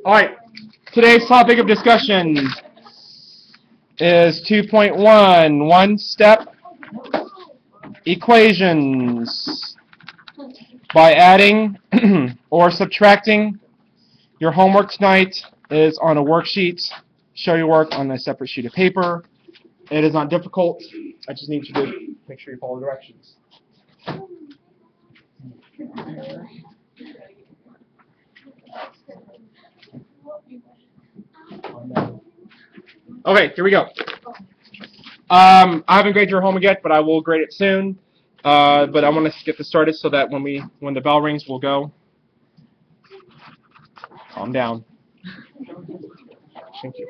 Alright, today's topic of discussion is 2.1, one-step equations by adding or subtracting. Your homework tonight is on a worksheet. Show your work on a separate sheet of paper. It is not difficult. I just need you to make sure you follow directions. Okay, here we go. I haven't graded your homework yet, but I will grade it soon. But I want to get this started so that when the bell rings, we'll go. Calm down. Thank you.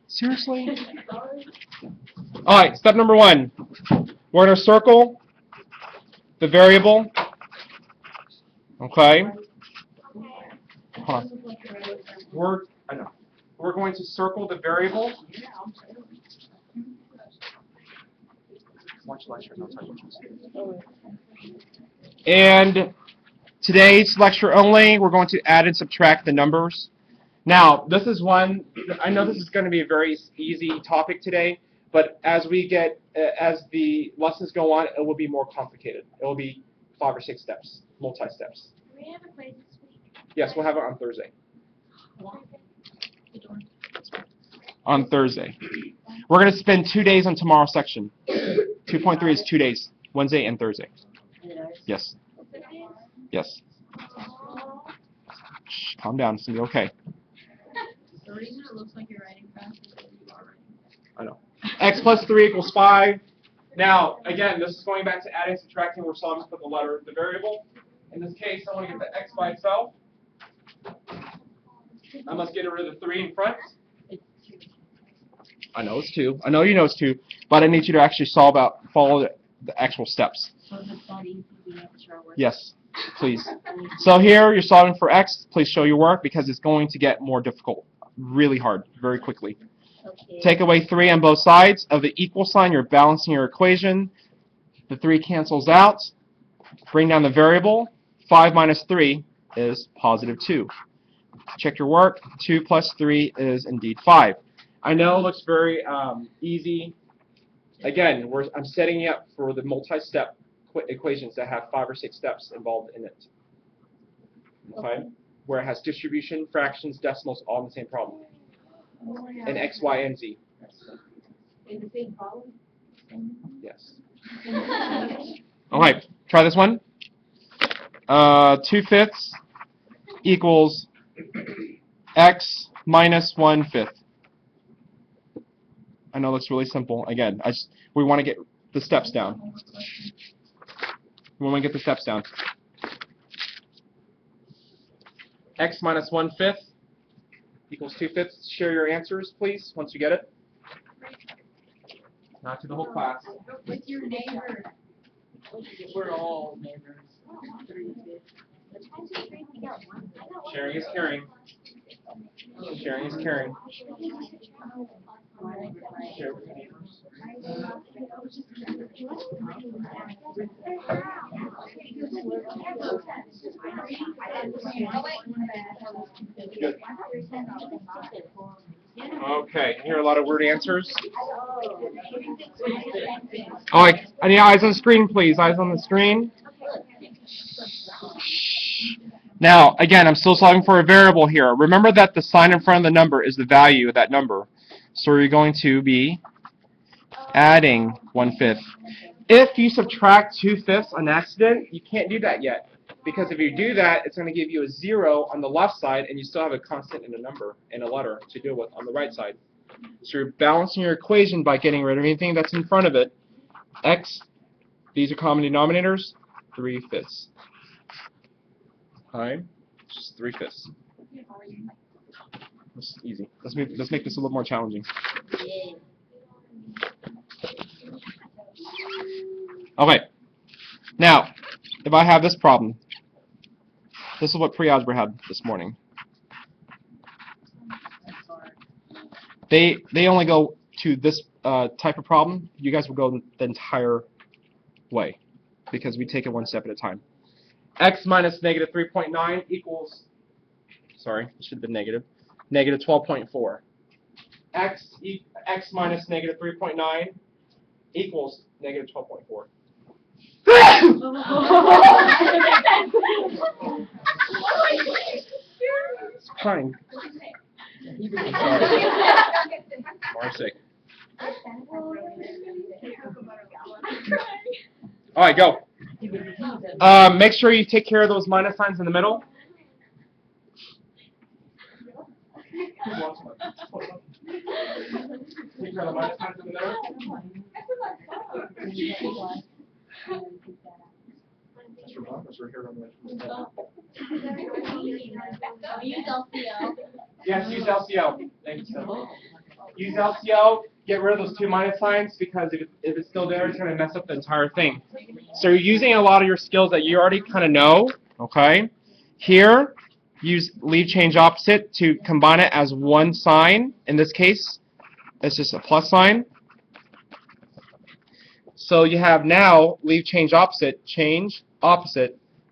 Seriously? All right, step number 1. We're going to circle the variable. Okay. Hold on. We're going to circle the variable. And today's lecture only, we're going to add and subtract the numbers. Now, this is one, I know this is going to be a very easy topic today, but as the lessons go on, it will be more complicated. It will be 5 or 6 steps, multi-steps. Do we have a quiz this week? Yes, we'll have it on Thursday. On Thursday. We're going to spend 2 days on tomorrow's section. 2.3 is 2 days, Wednesday and Thursday. Yes. Yes. Shh, calm down. It's going to be okay. The reason it looks like you're writing fast is because you are writing. I know. X plus 3 equals 5. Now, again, this is going back to adding, subtracting. We're solving for the variable. In this case, I want to get the x by itself. I must get rid of the 3 in front. I know it's 2. I know you know it's 2, but I need you to actually follow the actual steps. So if it's not easy, we have to show our work. Yes, please. So here, you're solving for x. Please show your work because it's going to get more difficult, really hard, very quickly. Okay. Take away 3 on both sides of the equal sign. You're balancing your equation. The 3 cancels out. Bring down the variable. 5 minus 3 is positive 2. Check your work. 2 plus 3 is indeed 5. I know it looks very easy. Again, I'm setting you up for the multi-step equations that have 5 or 6 steps involved in it. Okay? Where it has distribution, fractions, decimals, all in the same problem. And x, y, and z. In the same problem? Yes. All right. Try this one. 2/5 equals x minus 1/5. I know it looks really simple. Again, we want to get the steps down. We want to get the steps down. X minus 1/5 equals 2/5. Share your answers, please, once you get it. Not to the whole class. With your neighbor. We're all neighbors. Sharing is caring. Sharing is caring. Share with your neighbors. Good. Okay, you hear a lot of word answers. All right, I need eyes on the screen, please. Eyes on the screen. Now, again, I'm still solving for a variable here. Remember that the sign in front of the number is the value of that number. So we're going to be adding 1/5. If you subtract 2/5 on accident, you can't do that yet. Because if you do that, it's going to give you a 0 on the left side, and you still have a constant and a number and a letter to deal with on the right side. So you're balancing your equation by getting rid of anything that's in front of it. X, these are common denominators, 3/5. Alright, just 3/5. This is easy. Let's make this a little more challenging. Okay. Now, if I have this problem, this is what pre-algebra had this morning. They only go to this type of problem. You guys will go the entire way because we take it one step at a time. x minus negative 3.9 equals, sorry, it should have been negative, negative 12.4. X minus negative 3.9 equals negative 12.4. It's fine. Mark's sick. All right, go. Make sure you take care of those minus signs in the middle. Take care of the minus signs in the middle. Yes, use LCO. Thank you. Use LCO. Get rid of those two minus signs because if it's still there, it's going to mess up the entire thing. So you're using a lot of your skills that you already kind of know. Okay. Here, use leave change opposite to combine it as one sign. In this case, it's just a plus sign. So you have now leave change opposite,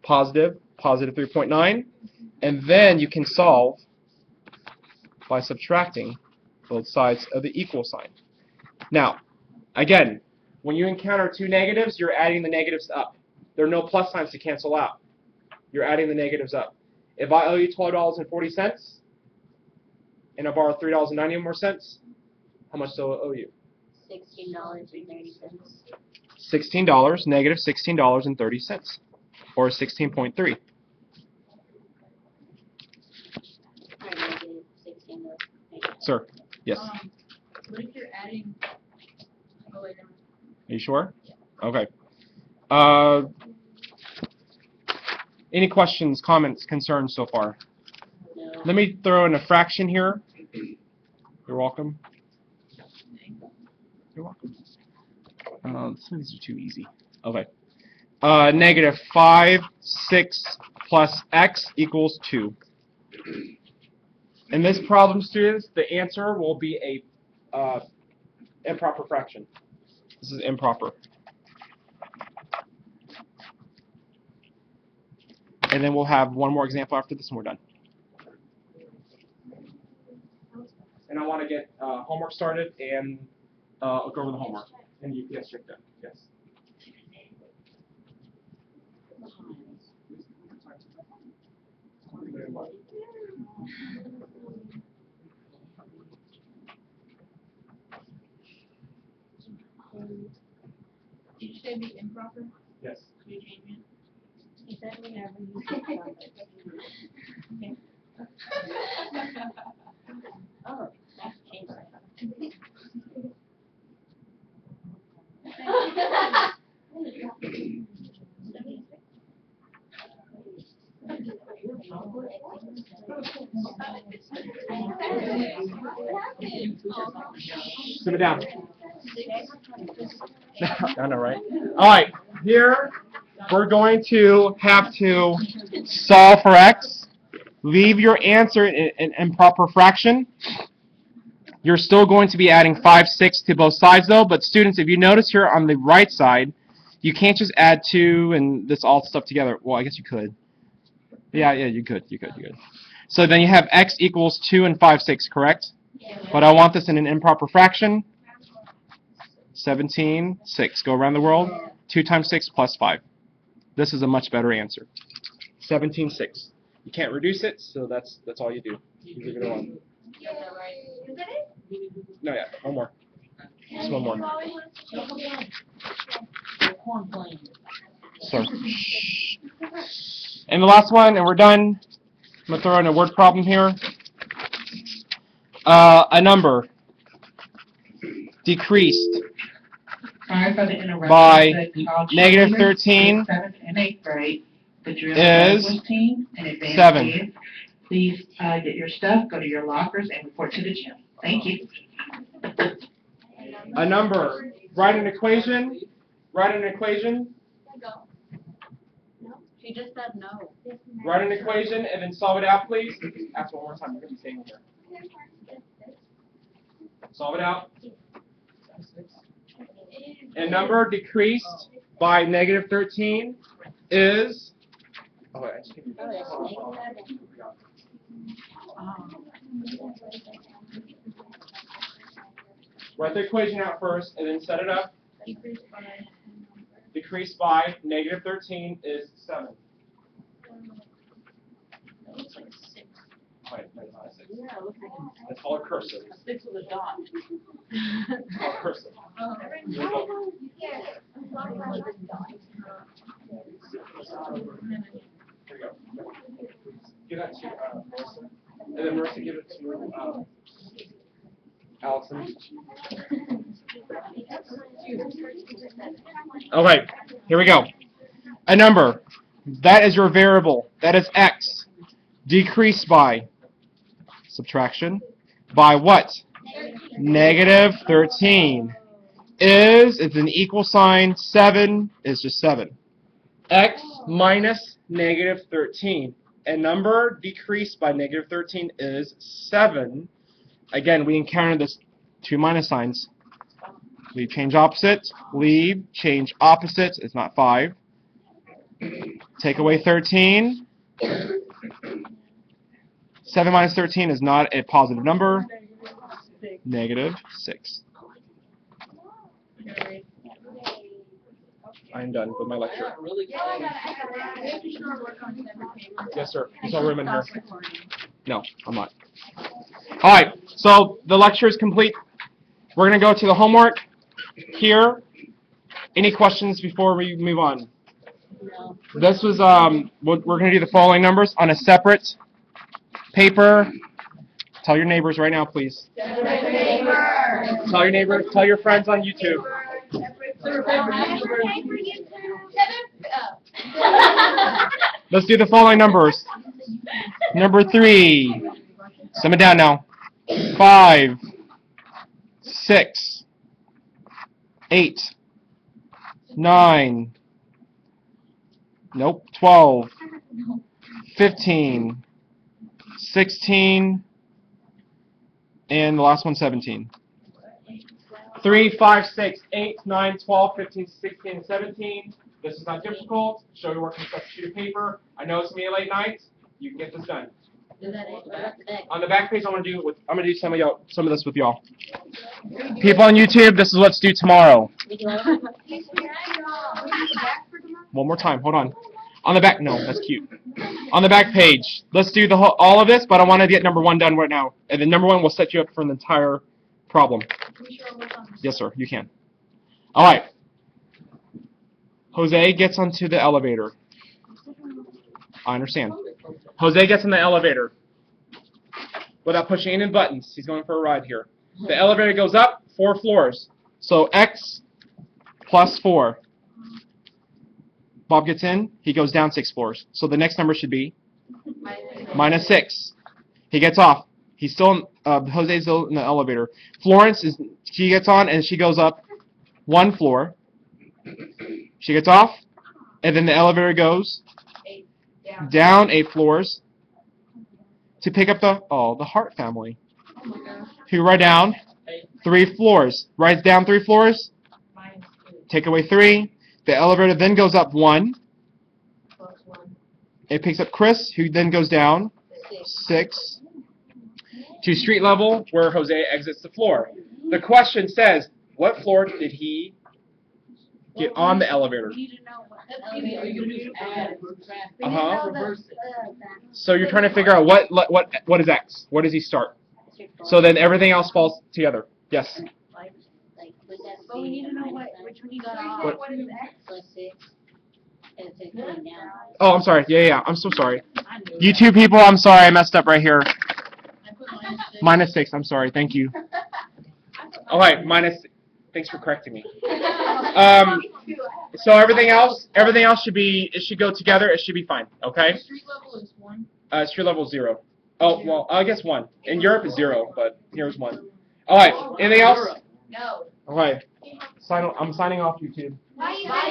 positive 3.9, and then you can solve by subtracting both sides of the equal sign. Now, again, when you encounter two negatives, you're adding the negatives up. There are no plus signs to cancel out. You're adding the negatives up. If I owe you $12.40 and I borrow $3.90 more cents, how much do I owe you? $16.30. $16, negative $16.30, or 16.3. Sir, yes. What if you're adding? Oh, wait, Are you sure? Okay. Any questions, comments, concerns so far? No. Let me throw in a fraction here. You're welcome. You're welcome. Some of these are too easy. Okay. Negative 5, 6 plus x equals 2. In this problem, students, the answer will be a improper fraction. This is improper. And then we'll have one more example after this and we're done. And I want to get homework started and go over the homework. And you yes, check that. Yes. Did you say be improper? Yes. Could you change it? He said we never use it. Oh, that's changed. Sit it down. I know, right? All right. Here, we're going to have to solve for x. Leave your answer in an improper fraction. You're still going to be adding 5, 6 to both sides, though. But students, if you notice here on the right side, you can't just add 2 and this all stuff together. Well, I guess you could. Yeah, you could. So then you have x equals 2 and 5, 6, correct? But I want this in an improper fraction. 17, 6. Go around the world. 2 times 6 plus 5. This is a much better answer. 17, 6. You can't reduce it, so that's all you do. You leave it alone. No, yeah, one more. Just one more. So, and the last one, and we're done. I'm going to throw in a word problem here. A number decreased by negative 13 is 7. Please get your stuff, go to your lockers, and report to the gym. Thank you. A number. Write an equation. She just said no. Write an equation and then solve it out, please. Ask one more time. We're going to be staying here. Solve it out. A number decreased by negative 13 is Oh, wait, I just can't. Write the equation out first and then set it up. Decrease by negative 13 is 7. That looks like 6. Wait, that's not a 6. Yeah, it looks like It's all cursive. a 6 with a dot. It's all cursive. Oh. There you go. Here you go. Give that to Marissa. And then Marissa, give it to Allison. Okay, here we go. A number. That is your variable. That is x. Decreased by subtraction. By what? Negative 13. It's an equal sign. 7 is just 7. X minus negative 13. A number decreased by negative 13 is 7. Again, we encountered this 2 minus signs. Leave, change opposite. Leave, change opposite. It's not 5. Take away 13. 7 minus 13 is not a positive number. Negative 6. I'm done with my lecture. Yeah, really close. Yes, sir. There's no room in here. No, I'm not. All right, so the lecture is complete. We're going to go to the homework here. Any questions before we move on? No. This was, we're going to do the following numbers on a separate paper. Tell your neighbors right now, please. Tell your neighbors, tell your friends on YouTube. Let's do the following numbers. Number 3. Sum it down now. 5, 6, 8, 9, nope, 12, 15, 16, and the last one, 17. 3, 5, 6, 8, 9, 12, 15, 16, and 17. This is not difficult. Show your work on a separate sheet of paper. I know it's gonna be a late night. You can get this done. On the back page, I'm gonna do some of this with y'all. People on YouTube, this is what's due tomorrow. One more time. Hold on. On the back, no, that's cute. On the back page, let's do all of this, but I want to get number 1 done right now, and then number 1 will set you up for the entire problem. Yes, sir. You can. All right. Jose gets onto the elevator. I understand. Jose gets in the elevator without pushing any buttons. He's going for a ride here. The elevator goes up 4 floors. So x plus 4. Bob gets in. He goes down 6 floors. So the next number should be minus 6. He gets off. He's still Jose's still in the elevator. Florence she gets on and she goes up 1 floor. She gets off, and then the elevator goes down 8 floors to pick up the Hart family, who ride down 3 floors. Rides down 3 floors. Take away 3. The elevator then goes up 1. It picks up Chris, who then goes down 6 to street level, where Jose exits the floor. The question says, what floor did he get on the elevator? So you're trying to figure out what is x? Where does he start? So then everything else falls together. Yes. But we need to know which one you got off. What? Plus 6. And it's going down. Oh, I'm sorry. Yeah. I'm so sorry. You two people, I'm sorry. I messed up right here. I put Minus 6. I'm sorry. Thank you. All right. Minus. Thanks for correcting me. So everything else should go together. It should be fine. Okay. Street level is 1. Street level is 0. Oh well, I guess 1. In Europe is 0, but here's 1. All right. Anything else? No. All right. I'm signing off, YouTube. Bye, you guys.